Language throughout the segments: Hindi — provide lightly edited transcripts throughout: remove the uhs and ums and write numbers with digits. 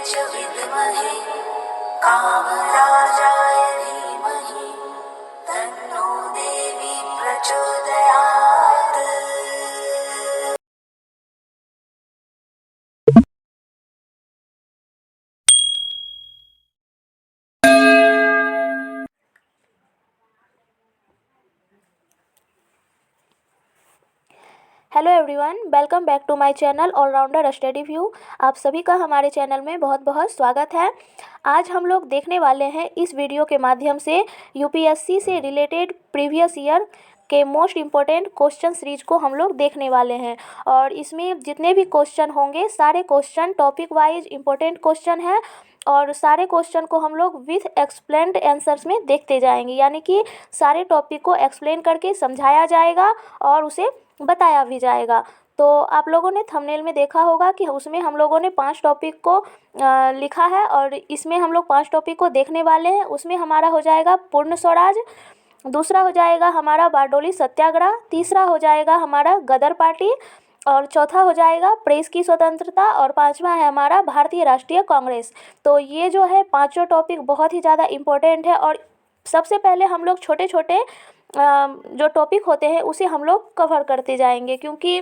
च विद्महे कामराजाय धीमहि तन्नो देवी प्रचोदयात्। Hello everyone, welcome back to my channel all rounder study view. आप सभी का हमारे चैनल में बहुत बहुत स्वागत है। आज हम लोग देखने वाले हैं इस वीडियो के माध्यम से यूपीएससी से रिलेटेड प्रीवियस ईयर के मोस्ट इम्पोर्टेंट क्वेश्चन सीरीज को हम लोग देखने वाले हैं। और इसमें जितने भी क्वेश्चन होंगे सारे question topic wise important question है और सारे क्वेश्चन को हम लोग विथ एक्सप्लेन्ड आंसर्स में देखते जाएंगे, यानी कि सारे टॉपिक को एक्सप्लेन करके समझाया जाएगा और उसे बताया भी जाएगा। तो आप लोगों ने थंबनेल में देखा होगा कि उसमें हम लोगों ने 5 टॉपिक को लिखा है और इसमें हम लोग 5 टॉपिक को देखने वाले हैं। उसमें हमारा हो जाएगा पूर्ण स्वराज, दूसरा हो जाएगा हमारा बारडोली सत्याग्रह, तीसरा हो जाएगा हमारा गदर पार्टी और चौथा हो जाएगा प्रेस की स्वतंत्रता और पांचवा है हमारा भारतीय राष्ट्रीय कांग्रेस। तो ये जो है पांचों टॉपिक बहुत ही ज़्यादा इम्पोर्टेंट है और सबसे पहले हम लोग छोटे छोटे जो टॉपिक होते हैं उसे हम लोग कवर करते जाएंगे, क्योंकि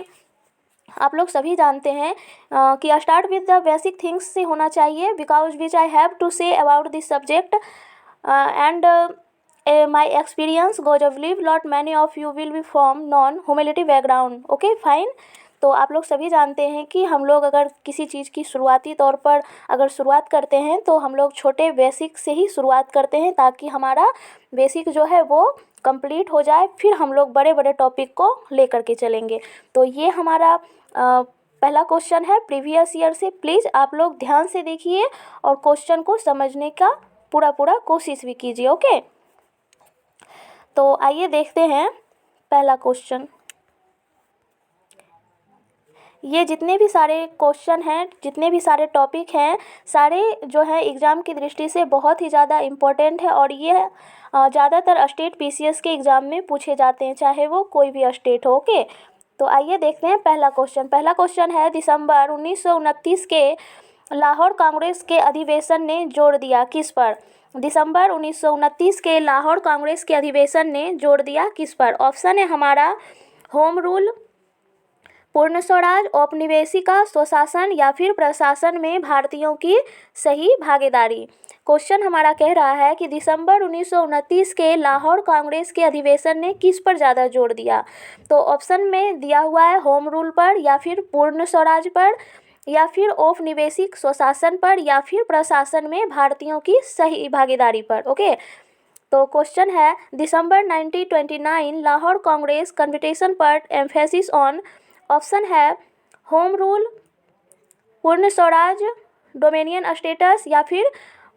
आप लोग सभी जानते हैं कि start with the basic things से होना चाहिए, because which I have to say about this subject and my experience goes of live lot many of you will be from non humility background. Okay fine. तो आप लोग सभी जानते हैं कि हम लोग अगर किसी चीज़ की शुरुआती तौर पर अगर शुरुआत करते हैं तो हम लोग छोटे बेसिक से ही शुरुआत करते हैं ताकि हमारा बेसिक जो है वो कंप्लीट हो जाए, फिर हम लोग बड़े बड़े टॉपिक को लेकर के चलेंगे। तो ये हमारा पहला क्वेश्चन है प्रीवियस ईयर से। प्लीज़ आप लोग ध्यान से देखिए और क्वेश्चन को समझने का पूरा कोशिश भी कीजिए। ओके, तो आइए देखते हैं पहला क्वेश्चन। ये जितने भी सारे क्वेश्चन हैं, जितने भी सारे टॉपिक हैं, सारे जो है एग्ज़ाम की दृष्टि से बहुत ही ज़्यादा इम्पोर्टेंट है और ये ज़्यादातर स्टेट पीसीएस के एग्ज़ाम में पूछे जाते हैं, चाहे वो कोई भी स्टेट हो। ओके, तो आइए देखते हैं पहला क्वेश्चन। पहला क्वेश्चन है, दिसंबर 1929 के लाहौर कांग्रेस के अधिवेशन ने जोर दिया किस पर? दिसंबर 1929 के लाहौर कांग्रेस के अधिवेशन ने जोर दिया किस पर? ऑप्शन है हमारा होम रूल, पूर्ण स्वराज, औपनिवेशिका, स्वशासन या फिर प्रशासन में भारतीयों की सही भागीदारी। क्वेश्चन हमारा कह रहा है कि दिसंबर 1929 के लाहौर कांग्रेस के अधिवेशन ने किस पर ज़्यादा जोर दिया? तो ऑप्शन में दिया हुआ है होम रूल पर या फिर पूर्ण स्वराज पर या फिर औपनिवेशिक स्वशासन पर या फिर प्रशासन में भारतीयों की सही भागीदारी पर। ओके, तो क्वेश्चन है दिसंबर 1929 लाहौर कांग्रेस कन्वेंशन पर एम्फेसिस ऑन। ऑप्शन है होम रूल, पूर्ण स्वराज, डोमिनियन स्टेटस या फिर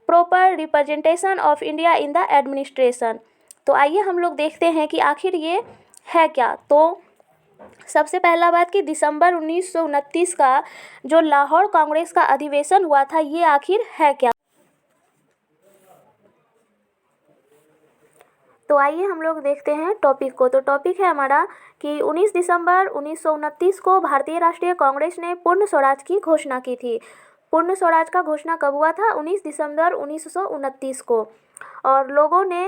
proper representation of India in the administration. तो आइए हम लोग देखते हैं कि आखिर ये है क्या। तो सबसे पहला बात कि दिसंबर 1929 का जो लाहौर कांग्रेस का अधिवेशन हुआ था ये आखिर है क्या। तो आइए हम लोग देखते हैं टॉपिक को। तो टॉपिक है हमारा कि 19 दिसंबर 1929 को भारतीय राष्ट्रीय कांग्रेस ने पूर्ण स्वराज की घोषणा की थी। पूर्ण स्वराज का घोषणा कब हुआ था? 19 दिसंबर 1929 को। और लोगों ने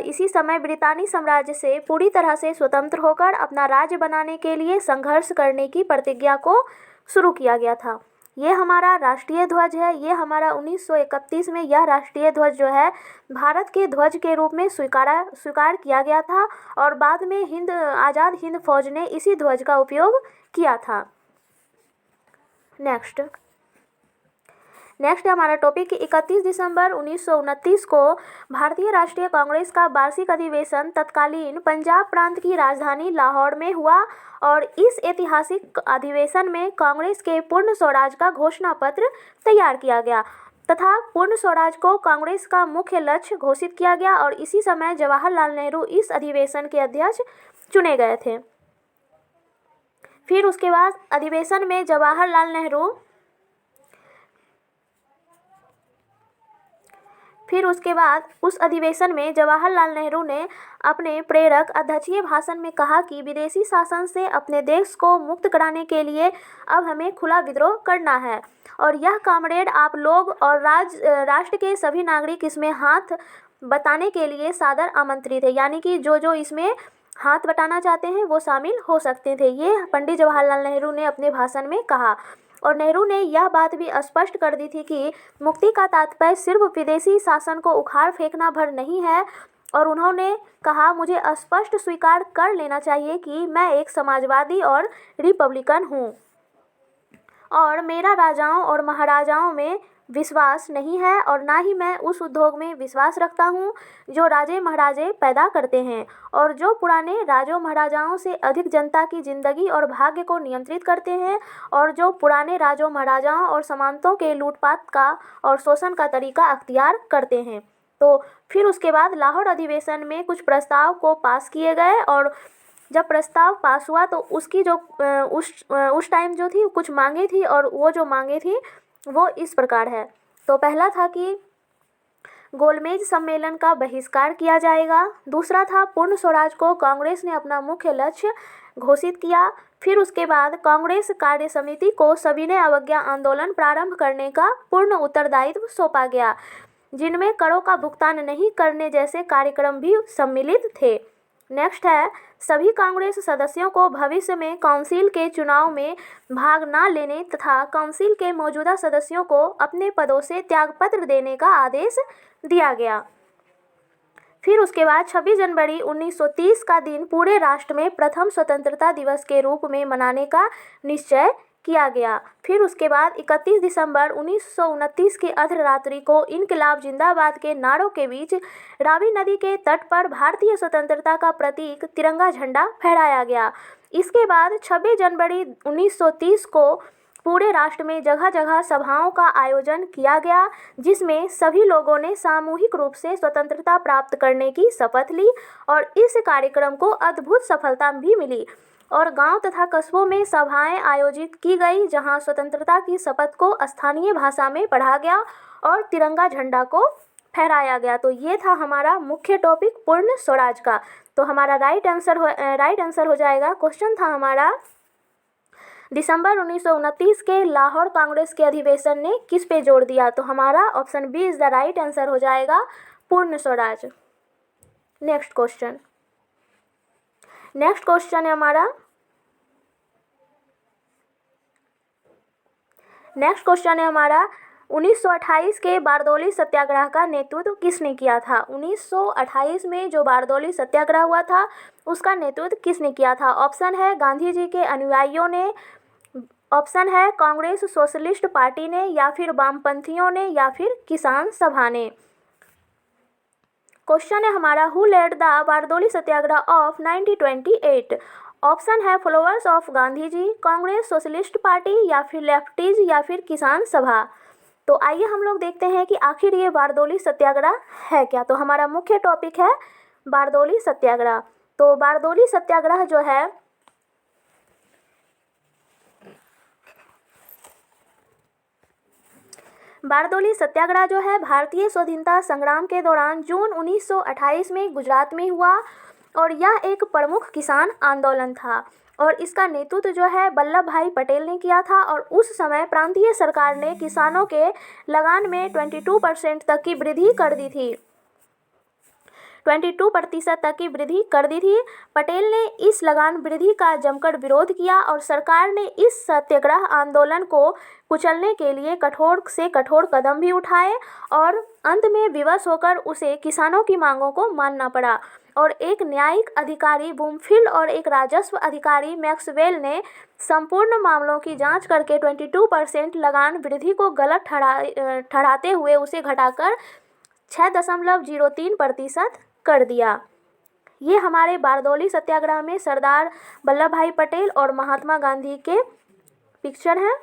इसी समय ब्रितानी साम्राज्य से पूरी तरह से स्वतंत्र होकर अपना राज्य बनाने के लिए संघर्ष करने की प्रतिज्ञा को शुरू किया गया था। ये हमारा राष्ट्रीय ध्वज है। ये हमारा 1931 में यह राष्ट्रीय ध्वज जो है भारत के ध्वज के रूप में स्वीकार किया गया था और बाद में आज़ाद हिंद फौज ने इसी ध्वज का उपयोग किया था। नेक्स्ट है हमारा टॉपिक 31 दिसंबर 1929 को भारतीय राष्ट्रीय कांग्रेस का वार्षिक अधिवेशन तत्कालीन पंजाब प्रांत की राजधानी लाहौर में हुआ और इस ऐतिहासिक अधिवेशन में कांग्रेस के पूर्ण स्वराज का घोषणा पत्र तैयार किया गया तथा पूर्ण स्वराज को कांग्रेस का मुख्य लक्ष्य घोषित किया गया और इसी समय जवाहरलाल नेहरू इस अधिवेशन के अध्यक्ष चुने गए थे। फिर उसके बाद अधिवेशन में फिर उसके बाद उस अधिवेशन में जवाहरलाल नेहरू ने अपने प्रेरक अध्यक्षीय भाषण में कहा कि विदेशी शासन से अपने देश को मुक्त कराने के लिए अब हमें खुला विद्रोह करना है और यह कॉमरेड आप लोग और राष्ट्र के सभी नागरिक इसमें हाथ बटाने के लिए सादर आमंत्रित है। यानी कि जो इसमें हाथ बटाना चाहते हैं वो शामिल हो सकते थे। ये पंडित जवाहरलाल नेहरू ने अपने भाषण में कहा। और नेहरू ने यह बात भी स्पष्ट कर दी थी कि मुक्ति का तात्पर्य सिर्फ विदेशी शासन को उखाड़ फेंकना भर नहीं है। और उन्होंने कहा, मुझे स्पष्ट स्वीकार कर लेना चाहिए कि मैं एक समाजवादी और रिपब्लिकन हूँ और मेरा राजाओं और महाराजाओं में विश्वास नहीं है और ना ही मैं उस उद्योग में विश्वास रखता हूँ जो राजे महाराजे पैदा करते हैं और जो पुराने राजों महाराजाओं से अधिक जनता की जिंदगी और भाग्य को नियंत्रित करते हैं और जो पुराने राजों महाराजाओं और सामंतों के लूटपाट का और शोषण का तरीका अख्तियार करते हैं। तो फिर उसके बाद लाहौर अधिवेशन में कुछ प्रस्ताव को पास किए गए और जब प्रस्ताव पास हुआ तो उसकी जो उस टाइम जो थी कुछ मांगे थी और वो जो मांगे थी वो इस प्रकार है। तो पहला था कि गोलमेज सम्मेलन का बहिष्कार किया जाएगा। दूसरा था पूर्ण स्वराज को कांग्रेस ने अपना मुख्य लक्ष्य घोषित किया। फिर उसके बाद कांग्रेस कार्य समिति को सविनय अवज्ञा आंदोलन प्रारंभ करने का पूर्ण उत्तरदायित्व सौंपा गया, जिनमें करों का भुगतान नहीं करने जैसे कार्यक्रम भी सम्मिलित थे। नेक्स्ट है, सभी कांग्रेस सदस्यों को भविष्य में काउंसिल के चुनाव में भाग न लेने तथा काउंसिल के मौजूदा सदस्यों को अपने पदों से त्यागपत्र देने का आदेश दिया गया। फिर उसके बाद 26 जनवरी 1930 का दिन पूरे राष्ट्र में प्रथम स्वतंत्रता दिवस के रूप में मनाने का निश्चय किया गया। फिर उसके बाद 31 दिसंबर 1929 की अर्धरात्रि को इनकलाब जिंदाबाद के नारों के बीच रावी नदी के तट पर भारतीय स्वतंत्रता का प्रतीक तिरंगा झंडा फहराया गया। इसके बाद 26 जनवरी 1930 को पूरे राष्ट्र में जगह जगह सभाओं का आयोजन किया गया, जिसमें सभी लोगों ने सामूहिक रूप से स्वतंत्रता प्राप्त करने की शपथ ली और इस कार्यक्रम को अद्भुत सफलता भी मिली। और गांव तथा कस्बों में सभाएं आयोजित की गई, जहां स्वतंत्रता की शपथ को स्थानीय भाषा में पढ़ा गया और तिरंगा झंडा को फहराया गया। तो ये था हमारा मुख्य टॉपिक पूर्ण स्वराज का। तो हमारा राइट आंसर हो जाएगा। क्वेश्चन था हमारा, दिसंबर 1929 के लाहौर कांग्रेस के अधिवेशन ने किस पे जोर दिया? तो हमारा option B is the right answer हो जाएगा, पूर्ण स्वराज। नेक्स्ट क्वेश्चन है हमारा, नेक्स्ट क्वेश्चन है हमारा 1928 के बारदौली सत्याग्रह का नेतृत्व किसने किया था? 1928 में जो बारदौली सत्याग्रह हुआ था उसका नेतृत्व किसने किया था? ऑप्शन है गांधी जी के अनुयायियों ने, ऑप्शन है कांग्रेस सोशलिस्ट पार्टी ने, या फिर वामपंथियों ने, या फिर किसान सभा ने। क्वेश्चन है हमारा, who led the Bardoli Satyagraha of 1928? Option है followers of Gandhi ji, Congress socialist party, या फिर लेफ्टीज, या फिर किसान सभा। तो आइए हम लोग देखते हैं कि आखिर ये बारदौली सत्याग्रह है क्या। तो हमारा मुख्य टॉपिक है बारदौली सत्याग्रह। तो बारदौली सत्याग्रह जो है भारतीय स्वाधीनता संग्राम के दौरान जून 1928 में गुजरात में हुआ और यह एक प्रमुख किसान आंदोलन था और इसका नेतृत्व जो है वल्लभ भाई पटेल ने किया था। और उस समय प्रांतीय सरकार ने किसानों के लगान में 22% तक की वृद्धि कर दी थी, 22% तक की वृद्धि कर दी थी। पटेल ने इस लगान वृद्धि का जमकर विरोध किया और सरकार ने इस सत्याग्रह आंदोलन को कुचलने के लिए कठोर से कठोर कदम भी उठाए और अंत में विवश होकर उसे किसानों की मांगों को मानना पड़ा। और एक न्यायिक अधिकारी बूमफील्ड और एक राजस्व अधिकारी मैक्सवेल ने संपूर्ण मामलों की जांच करके 22% लगान वृद्धि को गलत ठहराते हुए उसे घटाकर 6.03% कर दिया। ये हमारे बारदौली सत्याग्रह में सरदार वल्लभ भाई पटेल और महात्मा गांधी के पिक्चर हैं।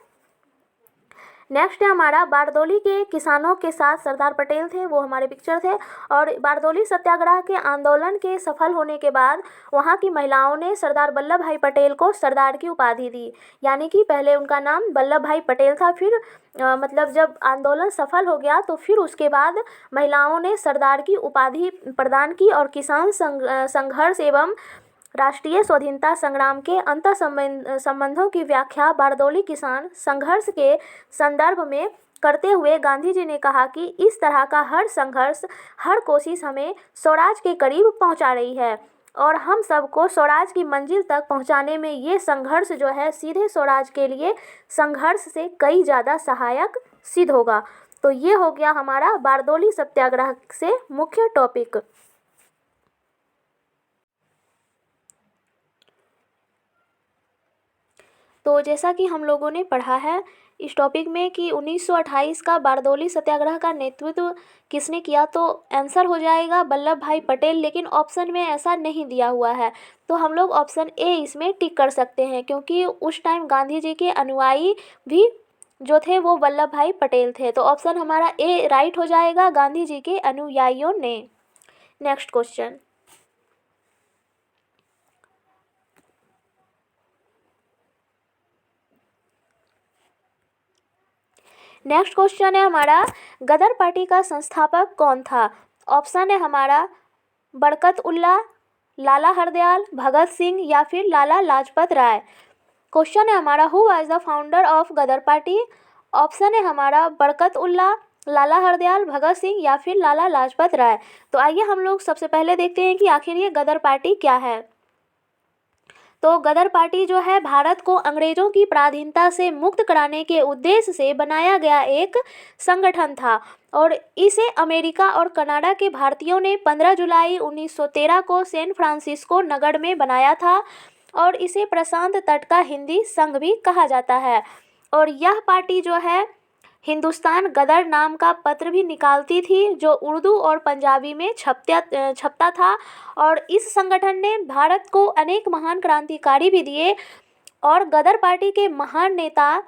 नेक्स्ट है हमारा बारदोली के किसानों के साथ सरदार पटेल थे, वो हमारे पिक्चर थे। और बारदोली सत्याग्रह के आंदोलन के सफल होने के बाद वहाँ की महिलाओं ने सरदार वल्लभ भाई पटेल को सरदार की उपाधि दी। यानी कि पहले उनका नाम वल्लभ भाई पटेल था, फिर मतलब जब आंदोलन सफल हो गया तो फिर उसके बाद महिलाओं ने सरदार की उपाधि प्रदान की। और किसान संघर्ष एवं राष्ट्रीय स्वाधीनता संग्राम के अंतर संबंधों की व्याख्या बारदोली किसान संघर्ष के संदर्भ में करते हुए गांधी जी ने कहा कि इस तरह का हर संघर्ष, हर कोशिश हमें स्वराज के करीब पहुंचा रही है और हम सबको स्वराज की मंजिल तक पहुंचाने में ये संघर्ष जो है सीधे स्वराज के लिए संघर्ष से कई ज़्यादा सहायक सिद्ध होगा। तो ये हो गया हमारा बारदोली सत्याग्रह से मुख्य टॉपिक। तो जैसा कि हम लोगों ने पढ़ा है इस टॉपिक में कि 1928 का बारदोली सत्याग्रह का नेतृत्व किसने किया, तो आंसर हो जाएगा वल्लभ भाई पटेल। लेकिन ऑप्शन में ऐसा नहीं दिया हुआ है, तो हम लोग ऑप्शन ए इसमें टिक कर सकते हैं, क्योंकि उस टाइम गांधी जी के अनुयायी भी जो थे वो वल्लभ भाई पटेल थे। तो ऑप्शन हमारा ए राइट हो जाएगा, गांधी जी के अनुयायियों ने। Next question. नेक्स्ट क्वेश्चन है हमारा, गदर पार्टी का संस्थापक कौन था। ऑप्शन है हमारा बरकत उल्ला, लाला हरदयाल, भगत सिंह या फिर लाला लाजपत राय। क्वेश्चन है हमारा who was the founder of Ghadar party. Option है हमारा बरकत उल्ला, लाला हरदयाल, भगत सिंह या फिर लाला लाजपत राय। तो आइए हम लोग सबसे पहले देखते हैं कि आखिर ये गदर पार्टी क्या है। तो गदर पार्टी जो है भारत को अंग्रेजों की पराधीनता से मुक्त कराने के उद्देश्य से बनाया गया एक संगठन था और इसे अमेरिका और कनाडा के भारतीयों ने 15 जुलाई 1913 को सैन फ्रांसिस्को नगर में बनाया था और इसे प्रशांत तट का हिंदी संघ भी कहा जाता है। और यह पार्टी जो है हिंदुस्तान गदर नाम का पत्र भी निकालती थी जो उर्दू और पंजाबी में छपता था। और इस संगठन ने भारत को अनेक महान क्रांतिकारी भी दिए और गदर पार्टी के महान नेता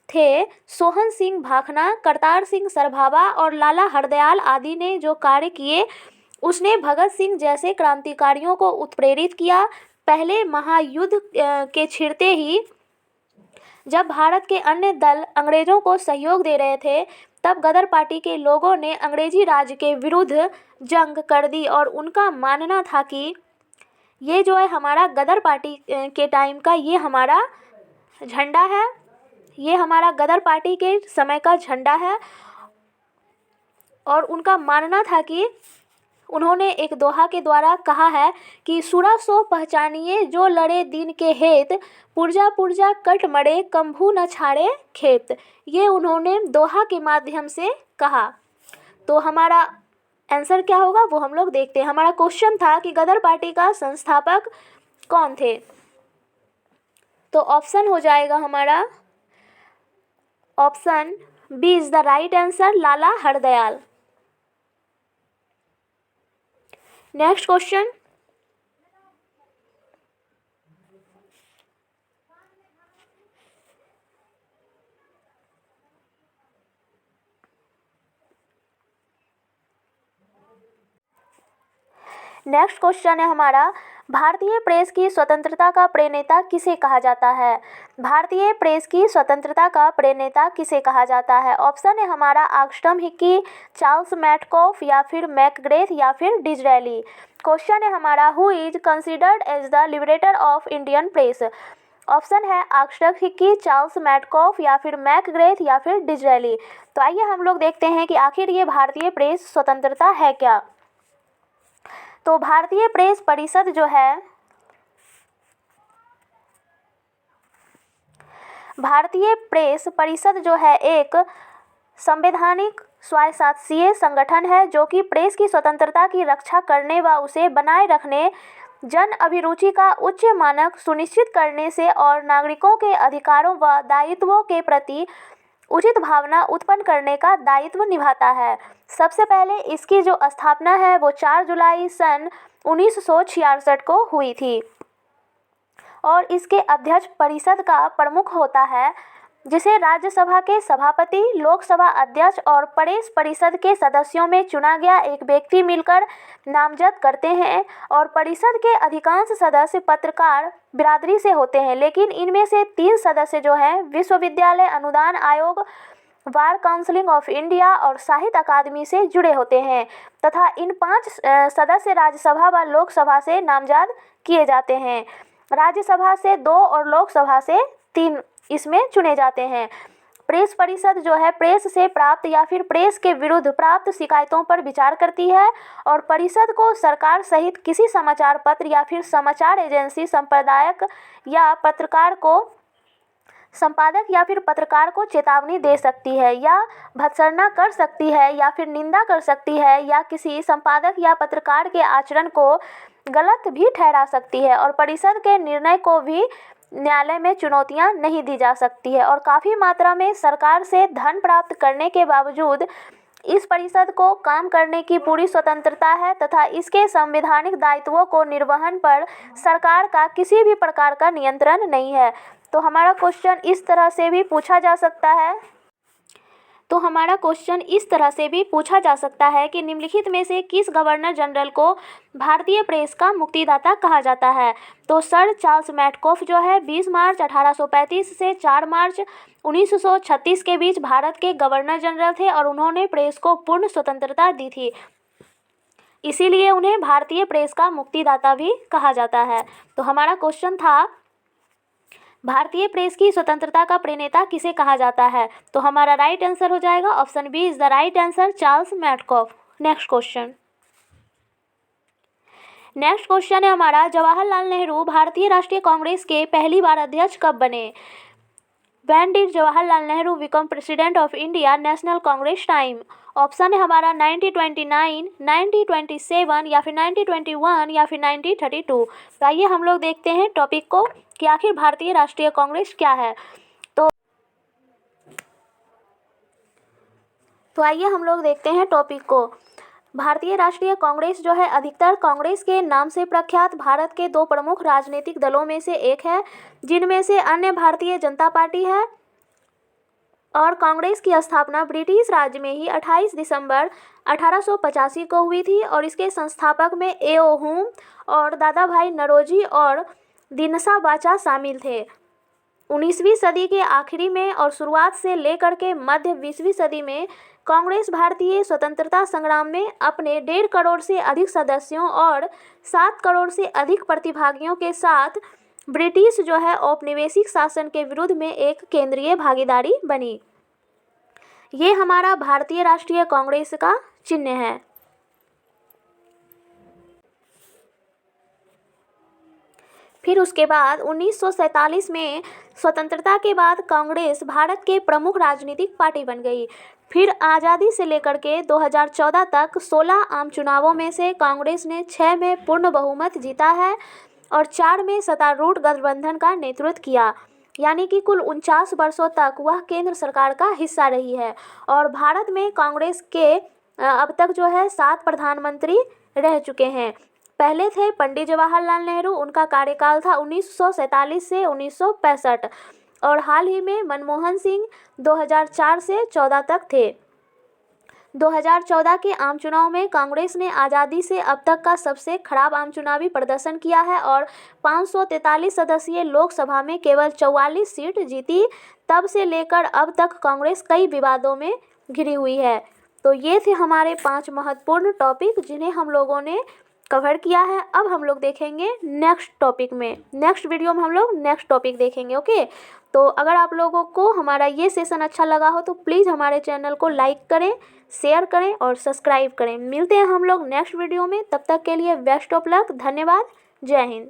थे सोहन सिंह भाखना, करतार सिंह सराभाबा और लाला हरदयाल आदि ने जो कार्य किए उसने भगत सिंह जैसे क्रांतिकारियों को उत्प्रेरित किया। पहले महायुद्ध के छिड़ते ही जब भारत के अन्य दल अंग्रेजों को सहयोग दे रहे थे तब गदर पार्टी के लोगों ने अंग्रेजी राज के विरुद्ध जंग कर दी और उनका मानना था कि ये जो है हमारा गदर पार्टी के टाइम का ये हमारा झंडा है, ये हमारा गदर पार्टी के समय का झंडा है। और उनका मानना था कि उन्होंने एक दोहा के द्वारा कहा है कि सुरा सो पहचानिए जो लड़े दीन के हेत, पुरजा पुरजा कट मरे कंभू न छाड़े खेत। ये उन्होंने दोहा के माध्यम से कहा। तो हमारा आंसर क्या होगा वो हम लोग देखते हैं। हमारा क्वेश्चन था कि गदर पार्टी का संस्थापक कौन थे, तो ऑप्शन हो जाएगा हमारा option B is the right answer, Lala Hardayal. Next question. Next question है हमारा, भारतीय प्रेस की स्वतंत्रता का प्रणेता किसे कहा जाता है। भारतीय प्रेस की स्वतंत्रता का प्रणेता किसे कहा जाता है। ऑप्शन है हमारा आगस्टम हिक्की, चार्ल्स मैटकॉफ या फिर मैकग्रेथ या फिर डिज़रेली। क्वेश्चन है हमारा who is considered as the liberator of Indian press. Option है आगस्टम हिक्की, चार्ल्स मैटकॉफ या फिर मैकग्रेथ या फिर डिज़रेली। तो आइए हम लोग देखते हैं कि आखिर ये भारतीय प्रेस स्वतंत्रता है क्या। तो भारतीय प्रेस परिषद जो है, भारतीय प्रेस परिषद जो है एक संवैधानिक स्वायत्तशासी संगठन है जो कि प्रेस की स्वतंत्रता की रक्षा करने व उसे बनाए रखने, जन अभिरुचि का उच्च मानक सुनिश्चित करने से और नागरिकों के अधिकारों व दायित्वों के प्रति उचित भावना उत्पन्न करने का दायित्व निभाता है। सबसे पहले इसकी जो स्थापना है वो 4 जुलाई सन 1966 को हुई थी और इसके अध्यक्ष परिषद का प्रमुख होता है जिसे राज्यसभा के सभापति, लोकसभा अध्यक्ष और प्रदेश परिषद के सदस्यों में चुना गया एक व्यक्ति मिलकर नामजद करते हैं। और परिषद के अधिकांश सदस्य पत्रकार बिरादरी से होते हैं, लेकिन इनमें से 3 सदस्य जो हैं विश्वविद्यालय अनुदान आयोग, बार काउंसिल ऑफ इंडिया और साहित्य अकादमी से जुड़े होते हैं तथा इन 5 सदस्य राज्यसभा व लोकसभा से नामजद किए जाते हैं। राज्यसभा से 2 और लोकसभा से 3 इसमें चुने जाते हैं। प्रेस परिषद जो है प्रेस से प्राप्त या फिर प्रेस के विरुद्ध प्राप्त शिकायतों पर विचार करती है और परिषद को सरकार सहित किसी समाचार पत्र या फिर समाचार एजेंसी, संपादक या फिर पत्रकार को चेतावनी दे सकती है या भर्त्सना कर सकती है या फिर निंदा कर सकती है या किसी संपादक या पत्रकार के आचरण को गलत भी ठहरा सकती है। और परिषद के निर्णय को भी न्यायालय में चुनौतियां नहीं दी जा सकती है। और काफ़ी मात्रा में सरकार से धन प्राप्त करने के बावजूद इस परिषद को काम करने की पूरी स्वतंत्रता है तथा इसके संवैधानिक दायित्वों को निर्वहन पर सरकार का किसी भी प्रकार का नियंत्रण नहीं है। तो हमारा क्वेश्चन इस तरह से भी पूछा जा सकता है कि निम्नलिखित में से किस गवर्नर जनरल को भारतीय प्रेस का मुक्तिदाता कहा जाता है। तो सर चार्ल्स मैटकॉफ जो है 20 मार्च 1835 से 4 मार्च 1936 के बीच भारत के गवर्नर जनरल थे और उन्होंने प्रेस को पूर्ण स्वतंत्रता दी थी, इसीलिए उन्हें भारतीय प्रेस का मुक्तिदाता भी कहा जाता है। तो हमारा क्वेश्चन था भारतीय प्रेस की स्वतंत्रता का प्रणेता किसे कहा जाता है। तो हमारा राइट आंसर हो जाएगा option B is the right answer, Charles Metcalfe. Next question है हमारा, जवाहरलाल नेहरू भारतीय राष्ट्रीय कांग्रेस के पहली बार अध्यक्ष कब बने। When did Jawaharlal Nehru become president of India national Congress time. Option है हमारा 1929, 1927 या फिर 1921 या फिर 1932। तो आइए हम लोग देखते हैं टॉपिक को कि आखिर भारतीय राष्ट्रीय कांग्रेस क्या है। तो आइए हम लोग देखते हैं टॉपिक को। भारतीय राष्ट्रीय कांग्रेस जो है अधिकतर कांग्रेस के नाम से प्रख्यात भारत के 2 प्रमुख राजनीतिक दलों में से एक है, जिनमें से अन्य भारतीय जनता पार्टी है। और कांग्रेस की स्थापना ब्रिटिश राज में ही 28 दिसंबर 1885 को हुई थी और इसके संस्थापक में ए.ओ. हुम और दादा भाई नौरोजी और दिनसा बाचा शामिल थे। 19वीं सदी के आखिरी में और शुरुआत से लेकर के मध्य 20वीं सदी में कांग्रेस भारतीय स्वतंत्रता संग्राम में अपने 1.5 करोड़ से अधिक सदस्यों और 7 करोड़ से अधिक प्रतिभागियों के साथ ब्रिटिश जो है औपनिवेशिक शासन के विरुद्ध में एक केंद्रीय भागीदारी बनी। ये हमारा भारतीय राष्ट्रीय कांग्रेस का चिन्ह है। फिर उसके बाद 1947 में स्वतंत्रता के बाद कांग्रेस भारत के प्रमुख राजनीतिक पार्टी बन गई। फिर आज़ादी से लेकर के 2014 तक 16 आम चुनावों में से कांग्रेस ने 6 में पूर्ण बहुमत जीता है और 4 में सत्तारूढ़ गठबंधन का नेतृत्व किया, यानी कि कुल 49 वर्षों तक वह केंद्र सरकार का हिस्सा रही है। और भारत में कांग्रेस के अब तक जो है 7 प्रधानमंत्री रह चुके हैं। पहले थे पंडित जवाहरलाल नेहरू, उनका कार्यकाल था 1947 से 1965 और हाल ही में मनमोहन सिंह 2004 से 14 तक थे। 2014 के आम चुनाव में कांग्रेस ने आज़ादी से अब तक का सबसे खराब आम चुनावी प्रदर्शन किया है और 543 सदस्यीय लोकसभा में केवल 44 सीट जीती। तब से लेकर अब तक कांग्रेस कई विवादों में घिरी हुई है। तो ये थे हमारे 5 महत्वपूर्ण टॉपिक जिन्हें हम लोगों ने कवर किया है। अब हम लोग देखेंगे नेक्स्ट टॉपिक में, नेक्स्ट वीडियो में हम लोग नेक्स्ट टॉपिक देखेंगे। ओके, तो अगर आप लोगों को हमारा ये सेशन अच्छा लगा हो तो प्लीज़ हमारे चैनल को लाइक करें, शेयर करें और सब्सक्राइब करें। मिलते हैं हम लोग नेक्स्ट वीडियो में, तब तक के लिए बेस्ट ऑफ लक। धन्यवाद। जय हिंद।